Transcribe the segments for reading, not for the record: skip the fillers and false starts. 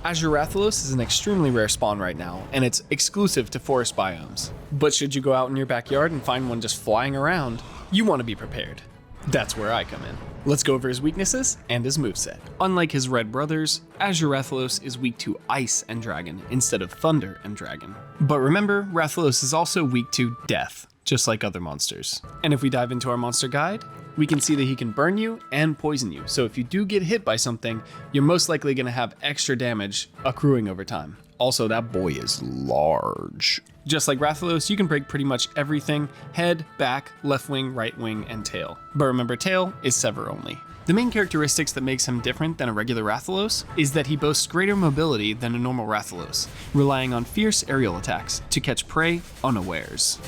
Azure Rathalos is an extremely rare spawn right now, and it's exclusive to forest biomes. But should you go out in your backyard and find one just flying around, you want to be prepared. That's where I come in. Let's go over his weaknesses and his moveset. Unlike his red brothers, Azure Rathalos is weak to Ice and Dragon instead of Thunder and Dragon. But remember, Rathalos is also weak to Death, just like other monsters. And if we dive into our monster guide, we can see that he can burn you and poison you, so if you do get hit by something, you're most likely going to have extra damage accruing over time. Also, that boy is large. Just like Rathalos, you can break pretty much everything: head, back, left wing, right wing, and tail. But remember, tail is sever only. The main characteristics that makes him different than a regular Rathalos is that he boasts greater mobility than a normal Rathalos, relying on fierce aerial attacks to catch prey unawares.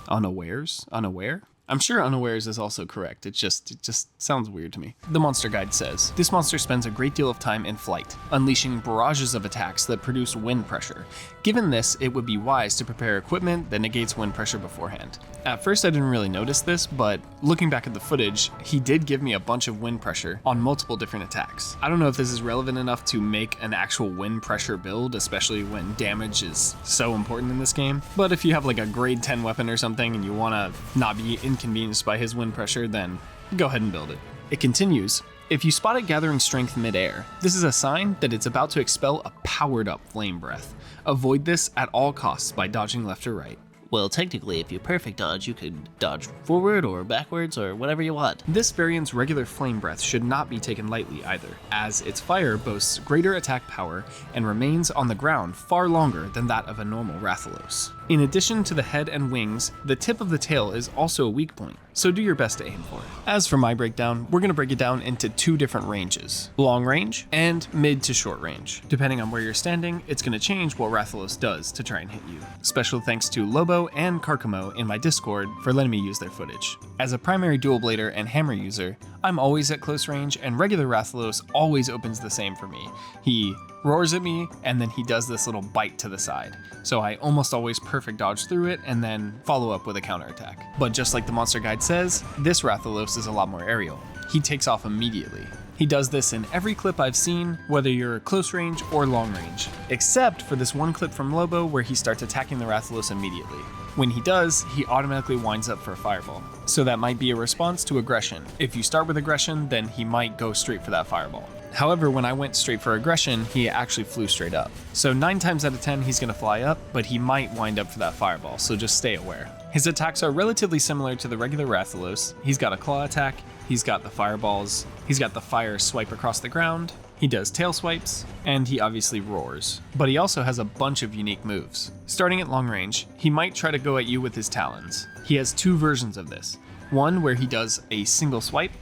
Unawares? Unaware? I'm sure unawares is also correct, it just sounds weird to me. The monster guide says, this monster spends a great deal of time in flight, unleashing barrages of attacks that produce wind pressure. Given this, it would be wise to prepare equipment that negates wind pressure beforehand. At first I didn't really notice this, but looking back at the footage, he did give me a bunch of wind pressure on multiple different attacks. I don't know if this is relevant enough to make an actual wind pressure build, especially when damage is so important in this game, but if you have like a grade 10 weapon or something and you want to not be inconvenienced by his wind pressure, then go ahead and build it. It continues, if you spot it gathering strength mid-air, this is a sign that it's about to expel a powered up flame breath. Avoid this at all costs by dodging left or right. Well, technically, if you perfect dodge, you could dodge forward or backwards or whatever you want. This variant's regular flame breath should not be taken lightly either, as its fire boasts greater attack power and remains on the ground far longer than that of a normal Rathalos. In addition to the head and wings, the tip of the tail is also a weak point, so do your best to aim for it. As for my breakdown, we're going to break it down into two different ranges: long range and mid to short range. Depending on where you're standing, it's going to change what Rathalos does to try and hit you. Special thanks to Lobo and Carcamo in my Discord for letting me use their footage. As a primary dual blader and hammer user, I'm always at close range, and regular Rathalos always opens the same for me. He roars at me, and then he does this little bite to the side. So I almost always perfect dodge through it and then follow up with a counterattack. But just like the monster guide says, this Rathalos is a lot more aerial. He takes off immediately. He does this in every clip I've seen, whether you're close range or long range, except for this one clip from Lobo where he starts attacking the Rathalos immediately. When he does, he automatically winds up for a fireball. So that might be a response to aggression. If you start with aggression, then he might go straight for that fireball. However, when I went straight for aggression, he actually flew straight up. So 9 times out of 10 he's going to fly up, but he might wind up for that fireball, so just stay aware. His attacks are relatively similar to the regular Rathalos. He's got a claw attack, he's got the fireballs, he's got the fire swipe across the ground, he does tail swipes, and he obviously roars. But he also has a bunch of unique moves. Starting at long range, he might try to go at you with his talons. He has 2 versions of this. One where he does a single swipe,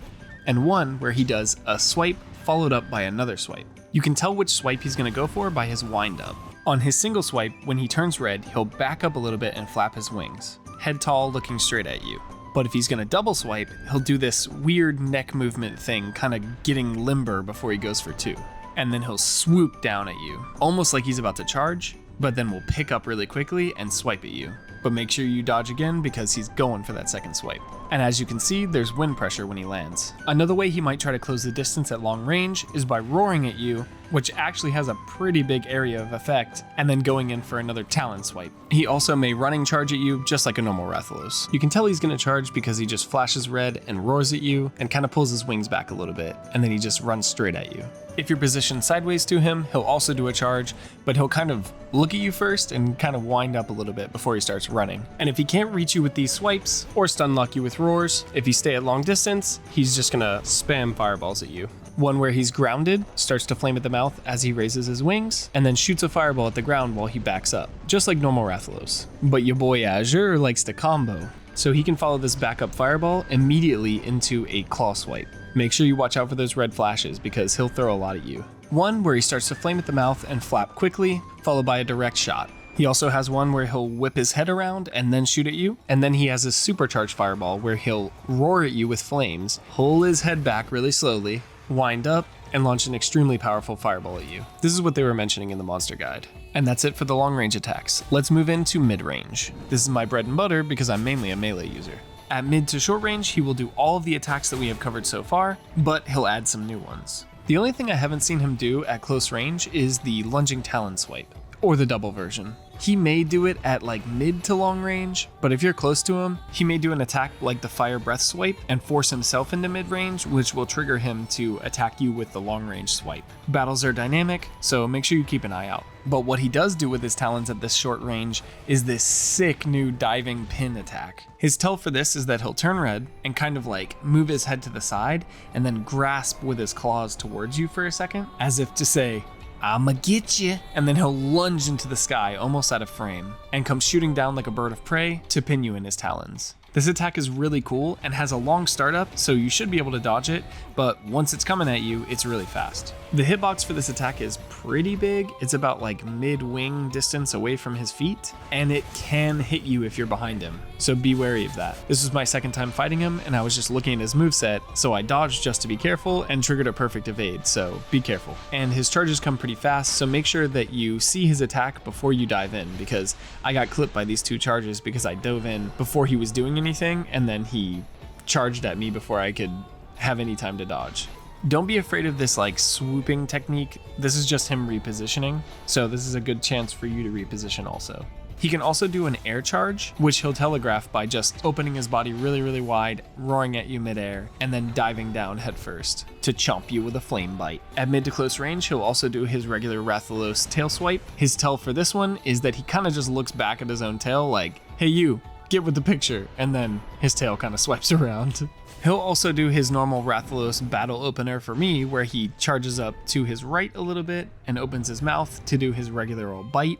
and one where he does a swipe followed up by another swipe. You can tell which swipe he's going to go for by his wind up. On his single swipe, when he turns red, he'll back up a little bit and flap his wings, head tall, looking straight at you. But if he's going to double swipe, he'll do this weird neck movement thing, kind of getting limber before he goes for 2. And then he'll swoop down at you, almost like he's about to charge, but then will pick up really quickly and swipe at you. But make sure you dodge again because he's going for that second swipe. And as you can see, there's wind pressure when he lands. Another way he might try to close the distance at long range is by roaring at you, which actually has a pretty big area of effect, and then going in for another talon swipe. He also may running charge at you just like a normal Rathalos. You can tell he's going to charge because he just flashes red and roars at you and kind of pulls his wings back a little bit, and then he just runs straight at you. If you're positioned sideways to him, he'll also do a charge, but he'll kind of look at you first and kind of wind up a little bit before he starts running. And if he can't reach you with these swipes or stun lock you with roars, if you stay at long distance, he's just gonna spam fireballs at you. One where he's grounded, starts to flame at the mouth as he raises his wings, and then shoots a fireball at the ground while he backs up, just like normal Rathalos. But your boy Azure likes to combo, so he can follow this backup fireball immediately into a claw swipe. Make sure you watch out for those red flashes because he'll throw a lot at you. One where he starts to flame at the mouth and flap quickly, followed by a direct shot. He also has one where he'll whip his head around and then shoot at you, and then he has a supercharged fireball where he'll roar at you with flames, pull his head back really slowly, wind up, and launch an extremely powerful fireball at you. This is what they were mentioning in the monster guide. And that's it for the long range attacks. Let's move into mid-range. This is my bread and butter because I'm mainly a melee user. At mid to short range, he will do all of the attacks that we have covered so far, but he'll add some new ones. The only thing I haven't seen him do at close range is the lunging talon swipe, or the double version. He may do it at like mid to long range, but if you're close to him, he may do an attack like the fire breath swipe and force himself into mid range, which will trigger him to attack you with the long range swipe. Battles are dynamic, so make sure you keep an eye out. But what he does do with his talons at this short range is this sick new diving pin attack. His tell for this is that he'll turn red and kind of like move his head to the side and then grasp with his claws towards you for a second, as if to say, "I'ma get you," and then he'll lunge into the sky almost out of frame and come shooting down like a bird of prey to pin you in his talons. This attack is really cool and has a long startup, so you should be able to dodge it, but once it's coming at you, it's really fast. The hitbox for this attack is pretty big. It's about like mid-wing distance away from his feet, and it can hit you if you're behind him, so be wary of that. This was my second time fighting him, and I was just looking at his moveset, so I dodged just to be careful and triggered a perfect evade, so be careful. And his charges come pretty fast, so make sure that you see his attack before you dive in, because I got clipped by these 2 charges because I dove in before he was doing anything, and then he charged at me before I could have any time to dodge. Don't be afraid of this like swooping technique. This is just him repositioning, so this is a good chance for you to reposition also. He can also do an air charge, which he'll telegraph by just opening his body really, really wide, roaring at you midair, and then diving down headfirst to chomp you with a flame bite. At mid to close range, he'll also do his regular Rathalos tail swipe. His tell for this one is that he kind of just looks back at his own tail like, "Hey you, get with the picture," and then his tail kind of swipes around. He'll also do his normal Rathalos battle opener for me, where he charges up to his right a little bit and opens his mouth to do his regular old bite.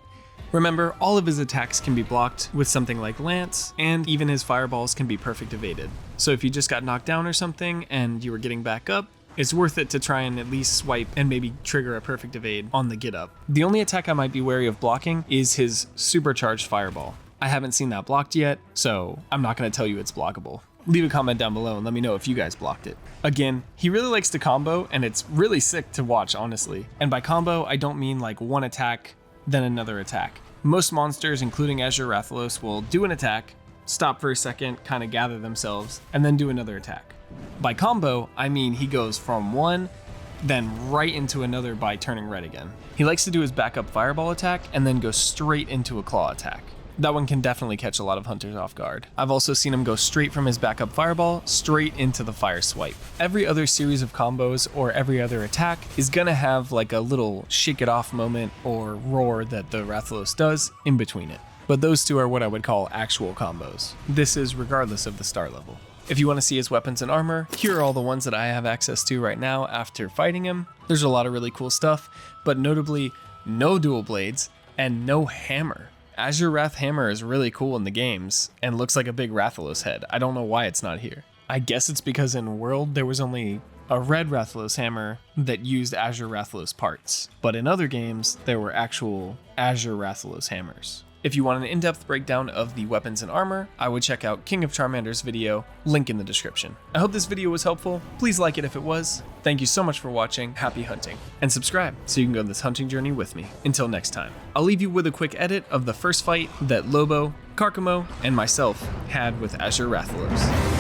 Remember, all of his attacks can be blocked with something like Lance, and even his fireballs can be perfect evaded. So if you just got knocked down or something and you were getting back up, it's worth it to try and at least swipe and maybe trigger a perfect evade on the get up. The only attack I might be wary of blocking is his supercharged fireball. I haven't seen that blocked yet, so I'm not going to tell you it's blockable. Leave a comment down below and let me know if you guys blocked it. Again, he really likes to combo, and it's really sick to watch, honestly. And by combo, I don't mean like one attack, then another attack. Most monsters, including Azure Rathalos, will do an attack, stop for a second, kind of gather themselves, and then do another attack. By combo, I mean he goes from one, then right into another by turning red again. He likes to do his backup fireball attack and then go straight into a claw attack. That one can definitely catch a lot of hunters off guard. I've also seen him go straight from his backup fireball straight into the fire swipe. Every other series of combos or every other attack is gonna have like a little shake it off moment or roar that the Rathalos does in between it. But those 2 are what I would call actual combos. This is regardless of the star level. If you want to see his weapons and armor, here are all the ones that I have access to right now after fighting him. There's a lot of really cool stuff, but notably no dual blades and no hammer. Azure Wrath hammer is really cool in the games and looks like a big Rathalos head. I don't know why it's not here. I guess it's because in World there was only a red Rathalos hammer that used Azure Rathalos parts, but in other games there were actual Azure Rathalos hammers. If you want an in-depth breakdown of the weapons and armor, I would check out King of Charmander's video, link in the description. I hope this video was helpful. Please like it if it was. Thank you so much for watching, happy hunting, and subscribe so you can go on this hunting journey with me. Until next time, I'll leave you with a quick edit of the first fight that Lobo, Carcamo, and myself had with Azure Rathalos.